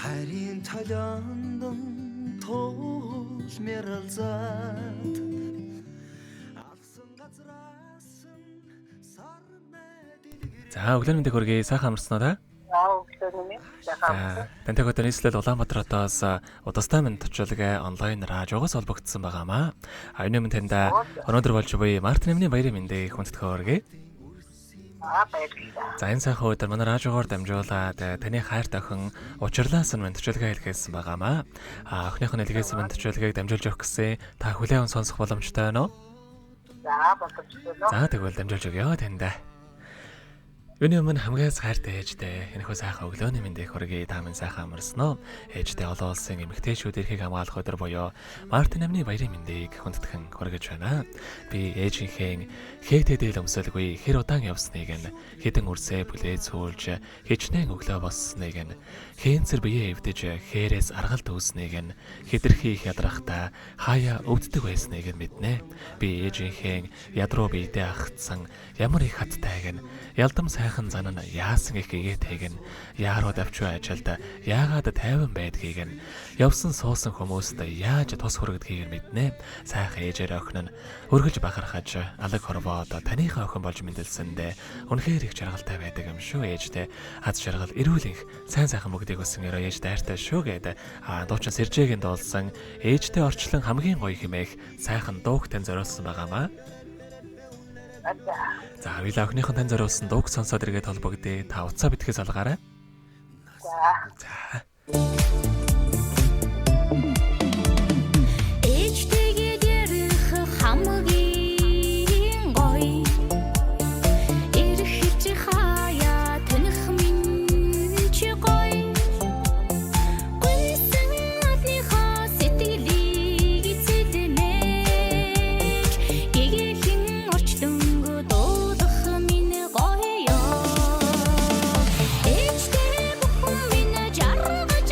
Харин талиандан толмералзаад авсан газраас нь сарна дэлгэр. За өглөөний мэндийг хүргэе. Сайхан амарснаа та? Өглөөний сайхан. Тантай хотын нийслэл Улаанбаатараас удастай минь төчөлгөө онлайн радиогоос холбогдсон байгаамаа. Аюуны минь танда өнөөдөр болж буй Мартин эмний баярын мэндийг хүндэтгэж хүргэе. Баярлалаа. За энэ сайхан өдөр манай радиогоор дамжуулаад таны хайрт охин учрлаас нь төчөлгөө хэлгээсэн байгаамаа. Охиныхон хэлгээсэн минь төчөлгөөг дамжуулж өгөх гэсэн та хүлээн сонсох боломжтой байна уу? За боломжтой. За тэгвэл дамжуулж өгье танда. Өний өмнө хамгийн хайртай ээжтэй энэхүү сайхан өглөөний мэндийг хүргэе. Та минь сайхан амарсан уу? Ээжтэй олон улсын эмэгтэйчүүд эрхийг хамгаалах өдөр буюу Мартин эмний баярын мэндийг хүндэтгэн хүргэж байна. Би ээжийнхээ хээтэдэл өмсөлгүй хэр удаан явсныг нь хэдэн үрсээ бүлээ цүүлж хичнээн өглөө болсныг нь хээнцэр биеэ эвдэж хээрээс аргалт үүснийг нь хэтэрхий их ядрахтаа хаяа өвддөг байсныг нь мэднэ. Би ээжийнхээ ядруу биедээ агтсан ямар их хаттайг нь ялдам сайхан зан нь яасан их гэгээтэйг нь яаруу давчуу ажилд яагаад тайван байдгийг нь явсан суусан хүмүүст яаж тус хүргдгийг нь мэднэ. Сайхан ээжээр охин нь өргөж бахархаж алаг хорвоод таныхаа охин болж мэндэлсэндээ үнэхээр их жаргалтай байдаг юм шүү. Ээжтэй аз жаргал эрүүл их сайн сайхан бүгдийг өссөн өрөө ээж дайртай шүү гэдэг дуучин сэржээгийн дуулсан ээжтэй орчлон хамгийн гоё хэмээх сайхан дуугтэн зориулсан байгаамаа. За хоёулаа охиныхон тань зориулсан дууг сонсоод иргээд холбогдъё. Та утсаа битгэхээс олгаарай. За. Ээжтэйгээ ярих хамгийн гоё. Ирэх хаяа тэнх минь чи гоё. Гүнсэн адныхаа сэтгэлийг эзэлнэ. Гэгэхэн орчлонгоо дуудах минь гоё ёо. Ээжтэй бүхэн минь жаргаж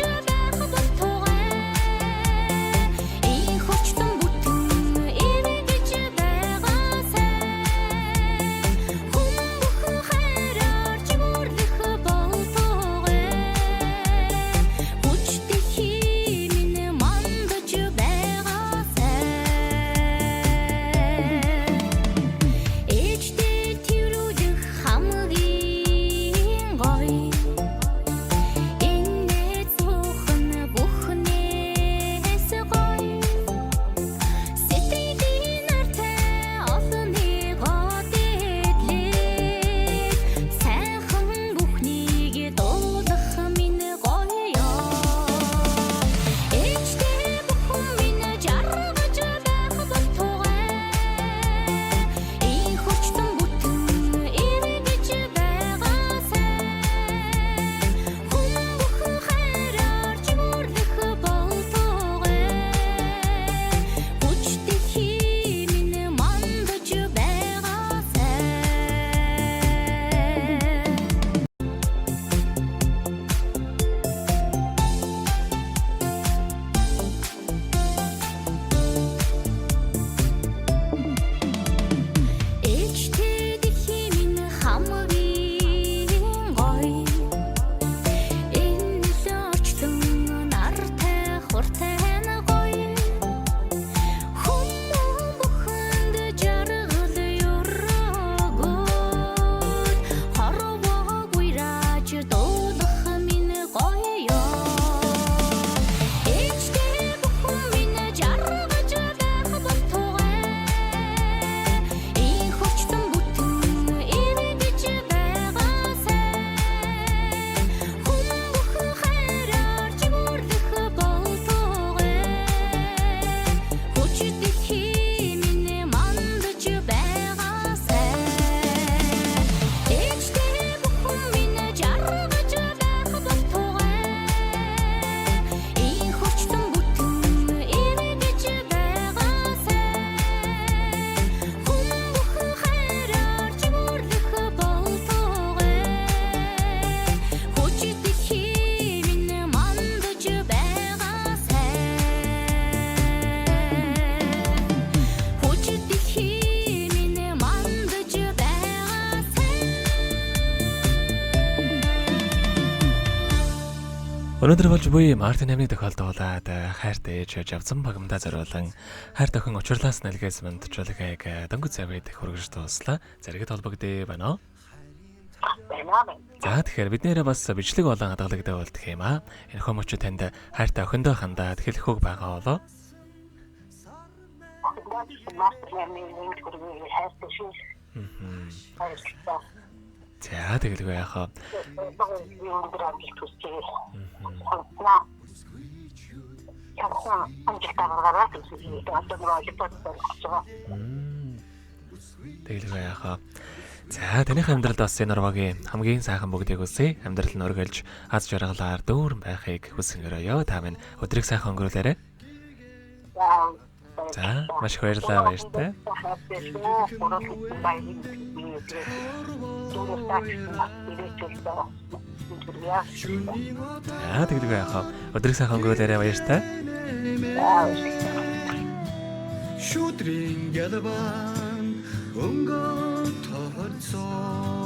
Өнөөдөр болж буй Мартин амны тохиолдуулаад хайртай ээж авсан багамдаа зориулан хайр тохин учрлаас нэлгээс мандчлалыг дөнгөж завэд хүргэж дууслаа. Зэрэгт холбогдъё байна уу? За тэгэхээр бид нэрээ бас бичлэг болон хадгалагдаа болдох юм аа. Энэ хүмүүч танд хайртай охиндоо хандаад хэлэх үг байгаа болоо. За тэгэлгүй яхаа. Тэгэлгүй яхаа. За таних амьдралд бас энэ урвагийн хамгийн сайхан бүгдийг үсэ. Амьдрал нь өргөлж аз жаргалаар дүүрэн байхыг хүсэнгөрөөё. Та минь өдрийг сайхан өнгөрүүлээрэй. За маш их баярлалаа баяртай. Тэгэлгүй яхаа. Өдрийг сайхан өнгөрүүлээрэй баяртай. Шүтрийн гэлбан өнгө тохирцоо